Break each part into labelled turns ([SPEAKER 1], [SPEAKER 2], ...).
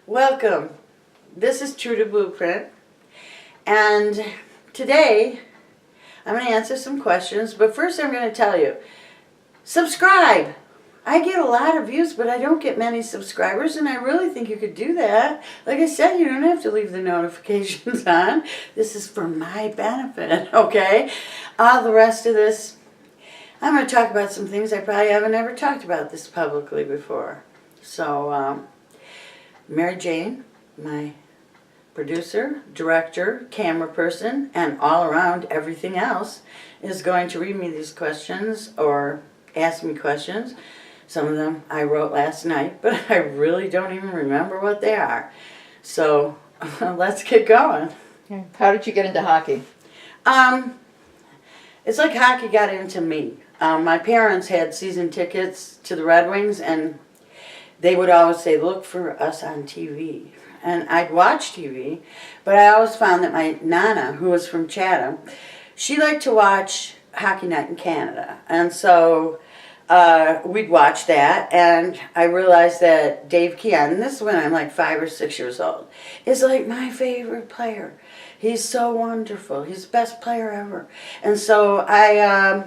[SPEAKER 1] Welcome. This is True to Blueprint, and today I'm going to answer some questions, but first I'm going to tell you, subscribe! I get a lot of views, but I don't get many subscribers, and I really think you could do that. Like I said, you don't have to leave the notifications on. This is for my benefit, okay? All the rest of this, I'm going to talk about some things I probably haven't ever talked about this publicly before. So, Mary Jane, my producer, director, camera person, and all around everything else, is going to read me these questions or ask me questions. Some of them I wrote last night, but I really don't even remember what they are. So, let's get going.
[SPEAKER 2] How did you get into hockey?
[SPEAKER 1] It's like hockey got into me. My parents had season tickets to the Red Wings, and they would always say, look for us on TV. And I'd watch TV, but I always found that my Nana, who was from Chatham, she liked to watch Hockey Night in Canada. And so we'd watch that, and I realized that Dave Keon, and this is when I'm like 5 or 6 years old, is like my favorite player. He's so wonderful. He's the best player ever. And so I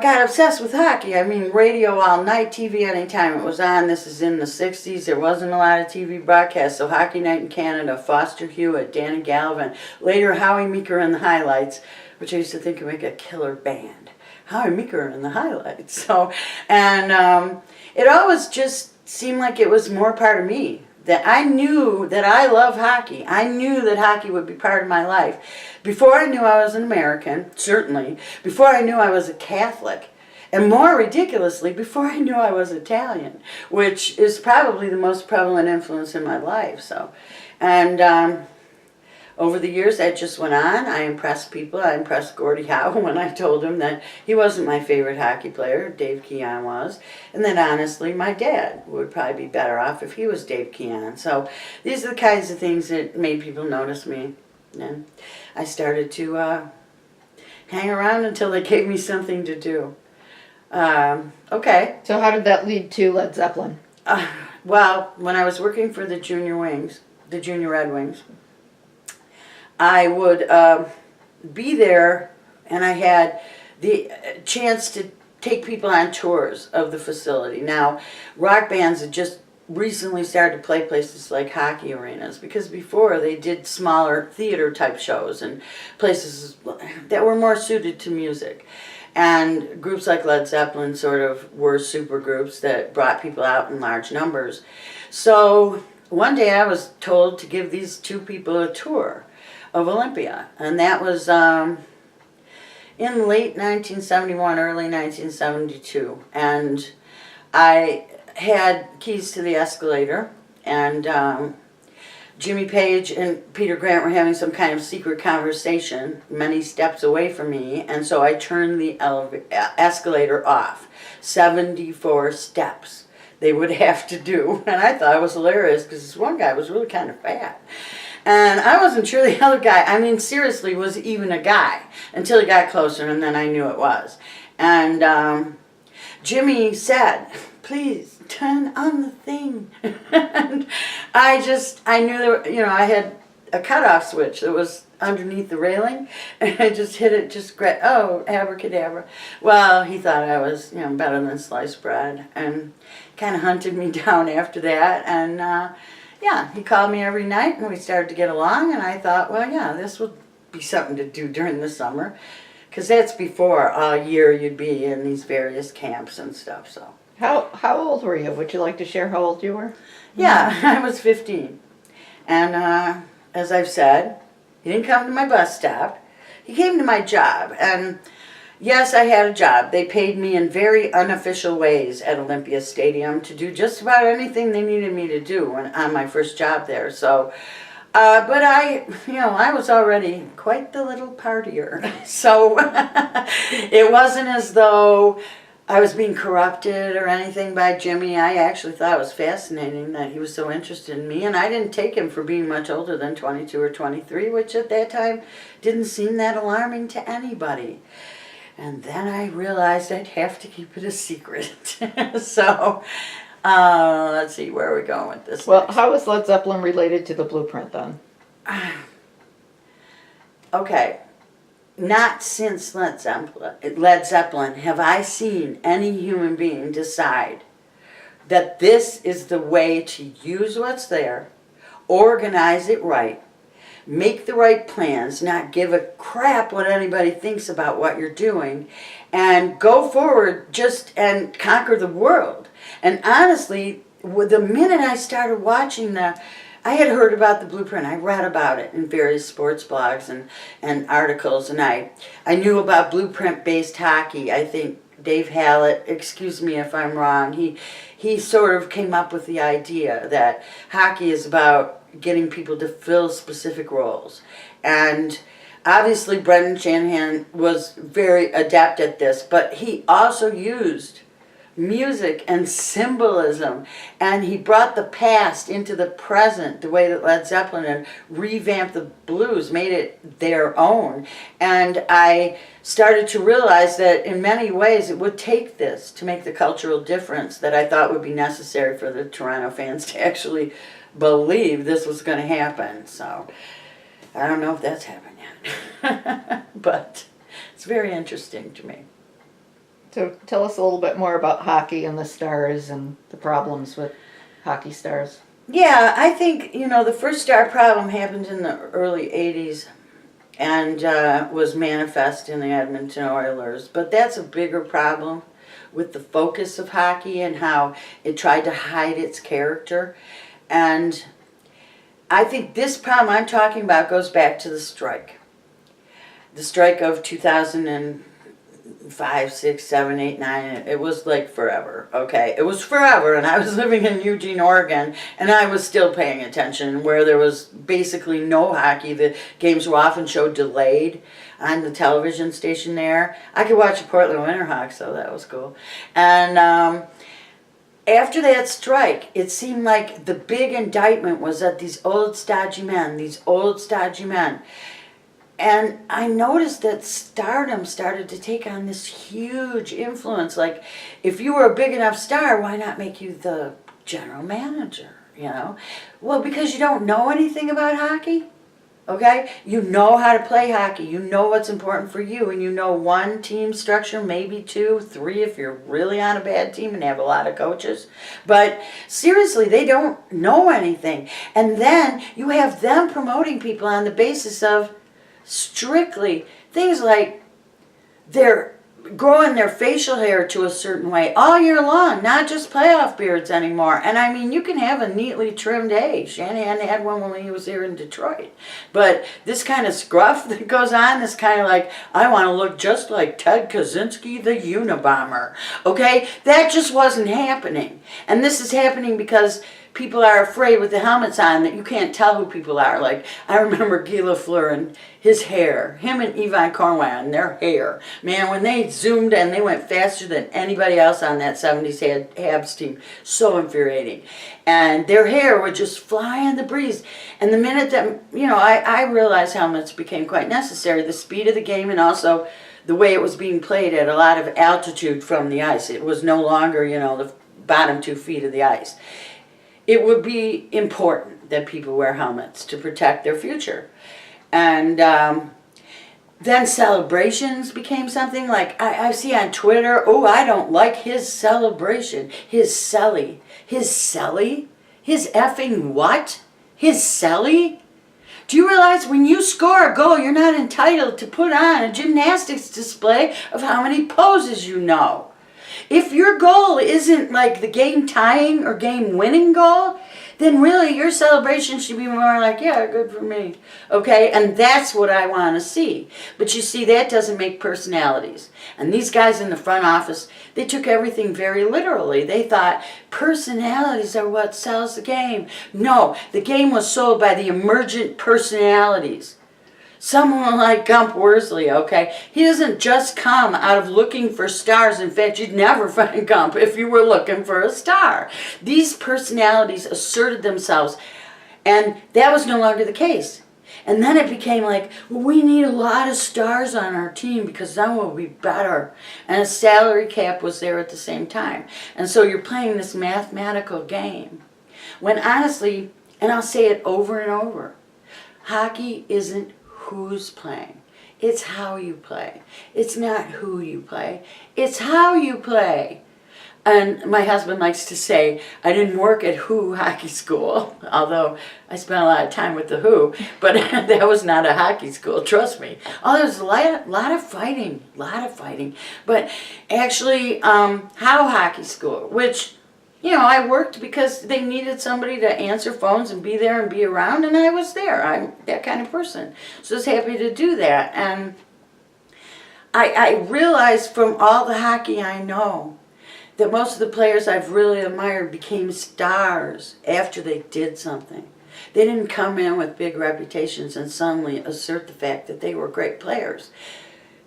[SPEAKER 1] got obsessed with hockey. I mean, radio all night, TV anytime it was on. This is in the 60s. There wasn't a lot of TV broadcasts. So Hockey Night in Canada, Foster Hewitt, Danny Galvin, later Howie Meeker and the Highlights, which I used to think would make a killer band. Howie Meeker and the Highlights. So, and it always just seemed like it was more part of me. That I knew that I love hockey. I knew that hockey would be part of my life. Before I knew I was an American, certainly. Before I knew I was a Catholic. And more ridiculously, before I knew I was Italian, which is probably the most prevalent influence in my life. So, and over the years, that just went on. I impressed people. I impressed Gordie Howe when I told him that he wasn't my favorite hockey player. Dave Keon was. And then, honestly, my dad would probably be better off if he was Dave Keon. So these are the kinds of things that made people notice me. And I started to hang around until they gave me something to do. Okay.
[SPEAKER 2] So how did that lead to Led Zeppelin?
[SPEAKER 1] Well, when I was working for the Junior Red Wings, I would be there, and I had the chance to take people on tours of the facility. Now, rock bands had just recently started to play places like hockey arenas, because before they did smaller theater type shows and places that were more suited to music. And groups like Led Zeppelin sort of were super groups that brought people out in large numbers. So one day I was told to give these two people a tour of Olympia, and that was in late 1971, early 1972, and I had keys to the escalator, and Jimmy Page and Peter Grant were having some kind of secret conversation many steps away from me, and so I turned the escalator off. 74 steps they would have to do, and I thought it was hilarious because this one guy was really kind of fat. And I wasn't sure the other guy, I mean, seriously, was even a guy until he got closer, and then I knew it was. And Jimmy said, please turn on the thing. And I knew that, I had a cutoff switch that was underneath the railing, and I just hit it, abracadabra. Well, he thought I was, better than sliced bread, and kind of hunted me down after that, and yeah, he called me every night, and we started to get along, and I thought, well, yeah, this would be something to do during the summer, because that's before all year you'd be in these various camps and stuff. So
[SPEAKER 2] How old were you? Would you like to share how old you were?
[SPEAKER 1] Yeah, I was 15, and as I've said, he didn't come to my bus stop. He came to my job, and yes, I had a job. They paid me in very unofficial ways at Olympia Stadium to do just about anything they needed me to do on my first job there. So, but I was already quite the little partier. So it wasn't as though I was being corrupted or anything by Jimmy. I actually thought it was fascinating that he was so interested in me, and I didn't take him for being much older than 22 or 23, which at that time didn't seem that alarming to anybody. And then I realized I'd have to keep it a secret. So Let's see, where are we going with this?
[SPEAKER 2] Well,
[SPEAKER 1] next?
[SPEAKER 2] how is Led Zeppelin related to the Blueprint then?
[SPEAKER 1] Okay, not since Led Zeppelin have I seen any human being decide that this is the way to use what's there, organize it right, make the right plans, not give a crap what anybody thinks about what you're doing, and go forward and conquer the world. And honestly, the minute I started watching I had heard about the Blueprint. I read about it in various sports blogs and articles, and I knew about Blueprint-based hockey. I think Dave Hallett, excuse me if I'm wrong, he sort of came up with the idea that hockey is about getting people to fill specific roles. And obviously Brendan Shanahan was very adept at this, but he also used music and symbolism, and he brought the past into the present the way that Led Zeppelin had revamped the blues, made it their own. And I started to realize that in many ways it would take this to make the cultural difference that I thought would be necessary for the Toronto fans to actually believe this was going to happen. So I don't know if that's happened yet, but it's very interesting to me.
[SPEAKER 2] So tell us a little bit more about hockey and the stars and the problems with hockey stars.
[SPEAKER 1] Yeah, I think, the first star problem happened in the early 80s and was manifest in the Edmonton Oilers. But that's a bigger problem with the focus of hockey and how it tried to hide its character. And I think this problem I'm talking about goes back to the strike. The strike of 2005, 6, 7, 8, 9, it was like forever, okay? It was forever, and I was living in Eugene, Oregon, and I was still paying attention where there was basically no hockey. The games were often showed delayed on the television station there. I could watch the Portland Winterhawks, so that was cool. And after that strike, it seemed like the big indictment was that these old stodgy men. And I noticed that stardom started to take on this huge influence. Like, if you were a big enough star, why not make you the general manager, Well, because you don't know anything about hockey, okay? You know how to play hockey. You know what's important for you, and you know one team structure, maybe 2, 3 if you're really on a bad team and have a lot of coaches. But seriously, they don't know anything. And then you have them promoting people on the basis of strictly things like they're growing their facial hair to a certain way all year long, not just playoff beards anymore. And I mean, you can have a neatly trimmed hay. Shanahan had one when he was here in Detroit. But this kind of scruff that goes on, this kind of like, I want to look just like Ted Kaczynski, the Unabomber. Okay? That just wasn't happening. And this is happening because people are afraid with the helmets on that you can't tell who people are. Like, I remember Guy Lafleur and his hair, him and Yvonne Cornwell and their hair. Man, when they zoomed and they went faster than anybody else on that 70s Habs team, so infuriating. And their hair would just fly in the breeze. And the minute that, I realized helmets became quite necessary, the speed of the game and also the way it was being played at a lot of altitude from the ice. It was no longer, the bottom 2 feet of the ice. It would be important that people wear helmets to protect their future. And then celebrations became something like, I see on Twitter, I don't like his celebration. His celly. His celly? His effing what? His celly? Do you realize when you score a goal, you're not entitled to put on a gymnastics display of how many poses you know? If your goal isn't like the game tying or game winning goal, then really your celebration should be more like, yeah, good for me. Okay? And that's what I want to see. But you see, that doesn't make personalities. And these guys in the front office, they took everything very literally. They thought personalities are what sells the game. No, the game was sold by the emergent personalities. Someone like Gump Worsley, okay? He doesn't just come out of looking for stars. In fact, you'd never find Gump if you were looking for a star. These personalities asserted themselves, and that was no longer the case. And then it became like, well, we need a lot of stars on our team because then we'll be better. And a salary cap was there at the same time. And so you're playing this mathematical game. When honestly, and I'll say it over and over, hockey isn't who's playing. It's how you play. It's not who you play. It's how you play. And my husband likes to say, I didn't work at Who Hockey School, although I spent a lot of time with the Who, but that was not a hockey school, trust me. Oh, there was a lot of fighting. But actually, How Hockey School, which, I worked because they needed somebody to answer phones and be there and be around, and I was there. I'm that kind of person. So I was happy to do that. And I realized from all the hockey I know, that most of the players I've really admired became stars after they did something. They didn't come in with big reputations and suddenly assert the fact that they were great players.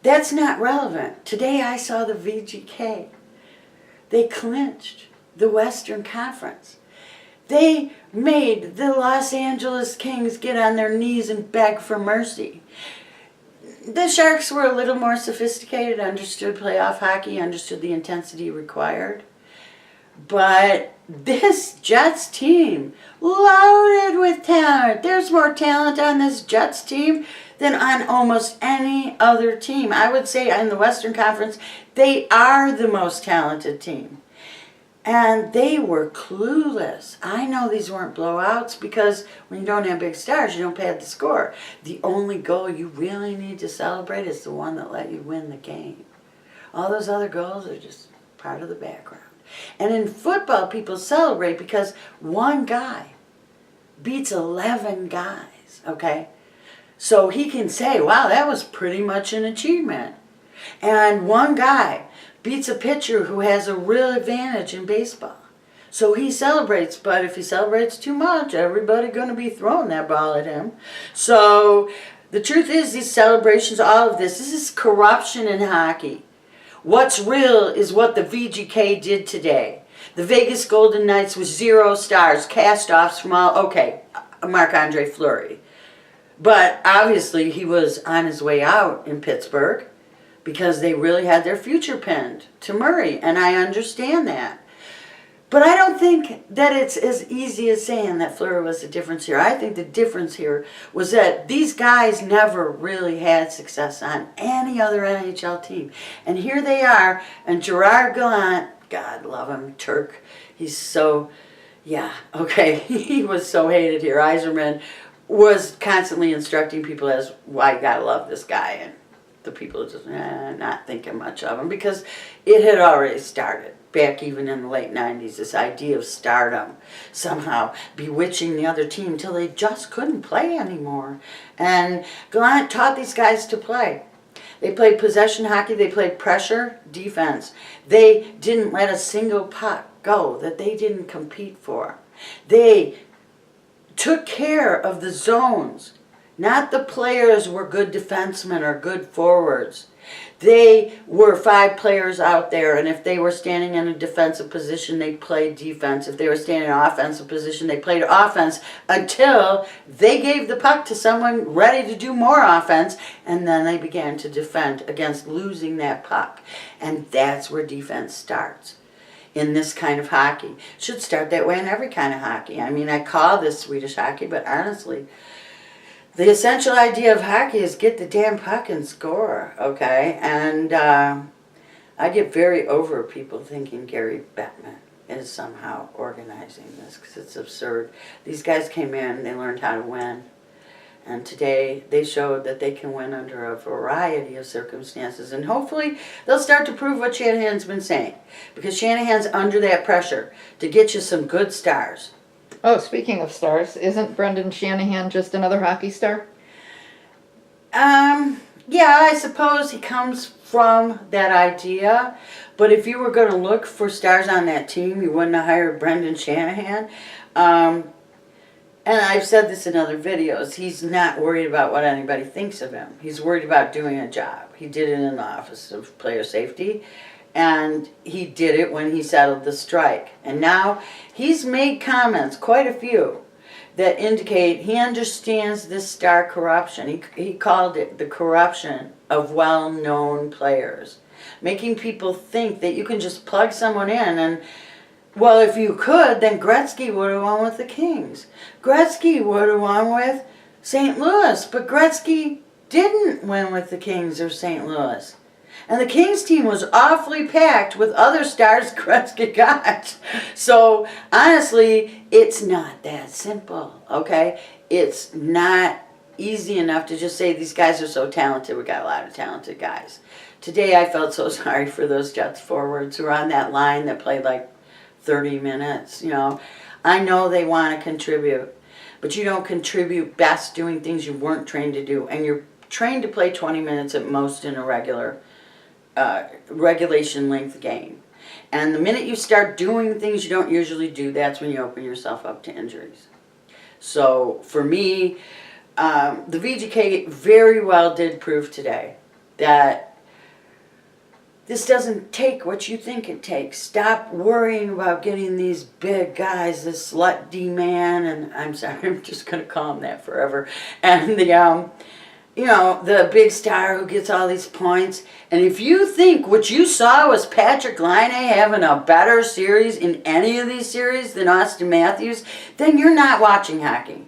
[SPEAKER 1] That's not relevant. Today I saw the VGK. They clinched the Western Conference. They made the Los Angeles Kings get on their knees and beg for mercy. The Sharks were a little more sophisticated, understood playoff hockey, understood the intensity required. But this Jets team, loaded with talent. There's more talent on this Jets team than on almost any other team. I would say in the Western Conference, they are the most talented team. And they were clueless. I know these weren't blowouts because when you don't have big stars, you don't pad the score. The only goal you really need to celebrate is the one that let you win the game. All those other goals are just part of the background. And in football, people celebrate because one guy beats 11 guys, okay? So he can say, wow, that was pretty much an achievement. And one guy beats a pitcher who has a real advantage in baseball. So he celebrates, but if he celebrates too much, everybody's going to be throwing that ball at him. So the truth is, these celebrations, all of this is corruption in hockey. What's real is what the VGK did today. The Vegas Golden Knights with 0 stars, cast-offs from Marc-Andre Fleury. But obviously he was on his way out in Pittsburgh, because they really had their future pinned to Murray, and I understand that. But I don't think that it's as easy as saying that Fleury was the difference here. I think the difference here was that these guys never really had success on any other NHL team. And here they are, and Gerard Gallant, God love him, Turk, he's so, he was so hated here. Yzerman was constantly instructing people as, why you gotta love this guy, and the people are just not thinking much of him because it had already started back even in the late 90s, this idea of stardom somehow bewitching the other team until they just couldn't play anymore. And Gallant taught these guys to play. They played possession hockey, they played pressure, defense. They didn't let a single puck go that they didn't compete for. They took care of the zones. Not the players were good defensemen or good forwards. They were 5 players out there, and if they were standing in a defensive position, they played defense. If they were standing in an offensive position, they played offense until they gave the puck to someone ready to do more offense, and then they began to defend against losing that puck. And that's where defense starts in this kind of hockey. It should start that way in every kind of hockey. I mean, I call this Swedish hockey, but honestly, the essential idea of hockey is get the damn puck and score, okay? And I get very over people thinking Gary Bettman is somehow organizing this because it's absurd. These guys came in, they learned how to win. And today they showed that they can win under a variety of circumstances. And hopefully they'll start to prove what Shanahan's been saying. Because Shanahan's under that pressure to get you some good stars.
[SPEAKER 2] Oh, speaking of stars, isn't Brendan Shanahan just another hockey star?
[SPEAKER 1] Yeah, I suppose he comes from that idea. But if you were going to look for stars on that team, you wouldn't have hired Brendan Shanahan. And I've said this in other videos, he's not worried about what anybody thinks of him. He's worried about doing a job. He did it in the Office of Player Safety. And he did it when he settled the strike. And now he's made comments, quite a few, that indicate he understands this star corruption. He called it the corruption of well-known players, making people think that you can just plug someone in and, well, if you could, then Gretzky would have won with the Kings. Gretzky would have won with St. Louis, but Gretzky didn't win with the Kings or St. Louis. And the Kings team was awfully packed with other stars Gretzky got. So, honestly, it's not that simple, okay? It's not easy enough to just say these guys are so talented. We got a lot of talented guys. Today I felt so sorry for those Jets forwards who are on that line that played like 30 minutes, you know. I know they want to contribute, but you don't contribute best doing things you weren't trained to do. And you're trained to play 20 minutes at most in a regulation length game. And the minute you start doing things you don't usually do, that's when you open yourself up to injuries. So for me, the VGK very well did prove today that this doesn't take what you think it takes. Stop worrying about getting these big guys, this slut D-man, and I'm sorry, I'm just going to call him that forever, and the you know, the big star who gets all these points. And if you think what you saw was Patrick Laine having a better series in any of these series than Austin Matthews, then you're not watching hockey.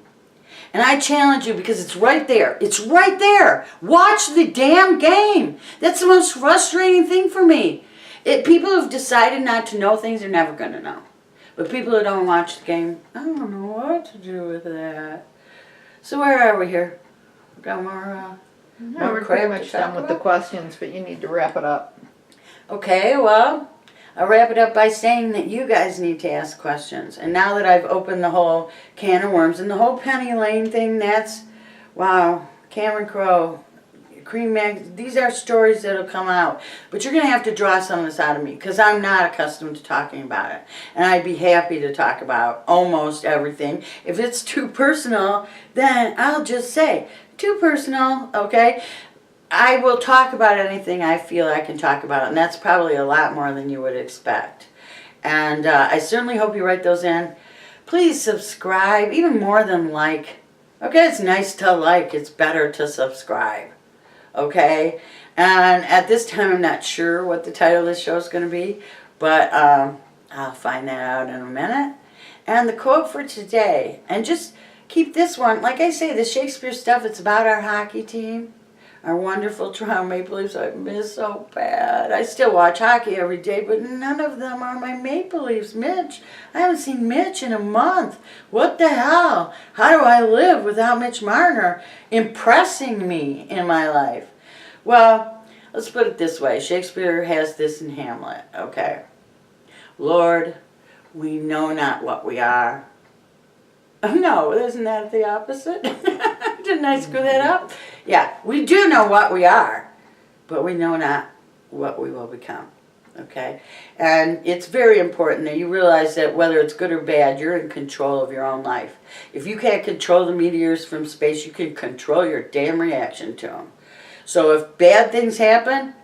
[SPEAKER 1] And I challenge you because it's right there. It's right there. Watch the damn game. That's the most frustrating thing for me. People who've decided not to know things are never going to know. But people who don't watch the game, I don't know what to do with that. So where are we here? Got more,
[SPEAKER 2] No, we're pretty much done with the questions, but you need to wrap it up.
[SPEAKER 1] Okay, well, I'll wrap it up by saying that you guys need to ask questions. And now that I've opened the whole can of worms and the whole Penny Lane thing, that's, wow, Cameron Crowe, Cream Mag, these are stories that'll come out. But you're going to have to draw some of this out of me because I'm not accustomed to talking about it. And I'd be happy to talk about almost everything. If it's too personal, then I'll just say, too personal, okay? I will talk about anything I feel I can talk about, and that's probably a lot more than you would expect. And I certainly hope you write those in. Please subscribe, even more than like. Okay, it's nice to like, it's better to subscribe. Okay? And at this time, I'm not sure what the title of this show is going to be, but I'll find that out in a minute. And the quote for today, and just keep this one, like I say, the Shakespeare stuff, it's about our hockey team. Our wonderful Toronto Maple Leafs, I miss so bad. I still watch hockey every day, but none of them are my Maple Leafs. Mitch, I haven't seen Mitch in a month. What the hell? How do I live without Mitch Marner impressing me in my life? Well, let's put it this way. Shakespeare has this in Hamlet, okay? Lord, we know not what we are. Oh, no, isn't that the opposite? Didn't I screw that up? Yeah, we do know what we are, but we know not what we will become, okay? And it's very important that you realize that whether it's good or bad, you're in control of your own life. If you can't control the meteors from space, you can control your damn reaction to them. So if bad things happen,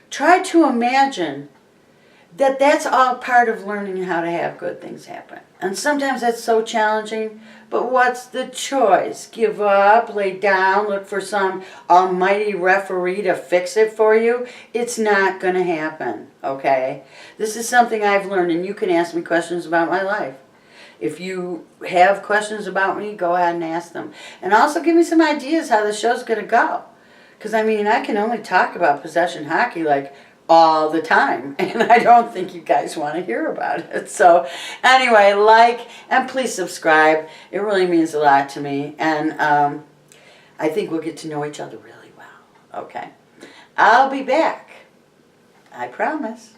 [SPEAKER 1] try to imagine that that's all part of learning how to have good things happen. And sometimes that's so challenging, but what's the choice? Give up, lay down, look for some almighty referee to fix it for you? It's not going to happen, okay? This is something I've learned, and you can ask me questions about my life. If you have questions about me, go ahead and ask them. And also give me some ideas how the show's going to go. Because, I mean, I can only talk about possession hockey like all the time, and I don't think you guys want to hear about it. So anyway, like and please subscribe. It really means a lot to me, and I think we'll get to know each other really well. Okay, I'll be back, I promise.